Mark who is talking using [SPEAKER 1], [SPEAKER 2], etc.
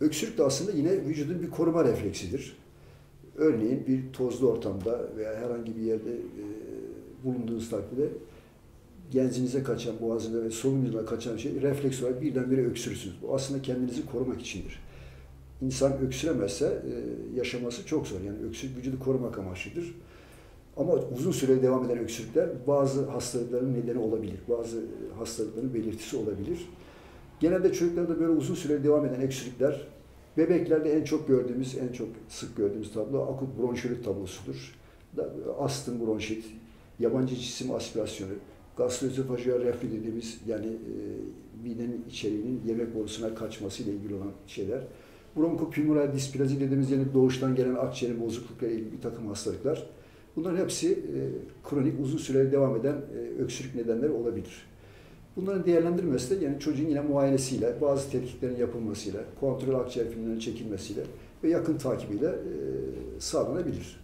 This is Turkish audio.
[SPEAKER 1] Öksürük de aslında yine vücudun bir koruma refleksidir. Örneğin bir tozlu ortamda veya herhangi bir yerde bulunduğunuz takdirde genzinize kaçan, boğazına ve solununuza kaçan şey refleks olarak birdenbire öksürürsünüz. Bu aslında kendinizi korumak içindir. İnsan öksüremezse yaşaması çok zor. Yani öksürük vücudu korumak amaçlıdır. Ama uzun süre devam eden öksürükler bazı hastalıkların nedeni olabilir. Bazı hastalıkların belirtisi olabilir. Genelde çocuklarda böyle uzun süre devam eden öksürükler, bebeklerde en çok gördüğümüz, en çok sık gördüğümüz tablo akut bronşölit tablosudur. Astım, bronşit, yabancı cisim aspirasyonu, gastroözofajiyal reflü dediğimiz yani midenin içeriğinin yemek borusuna kaçmasıyla ilgili olan şeyler. Bronkopulmoner displazi dediğimiz yani doğuştan gelen akciğerin bozuklukla ilgili bir takım hastalıklar. Bunların hepsi kronik, uzun süre devam eden öksürük nedenleri olabilir. Bunların değerlendirmesi de yani çocuğun yine muayenesiyle, bazı tetkiklerin yapılmasıyla, kontrol akciğer filmlerinin çekilmesiyle ve yakın takibiyle sağlanabilir.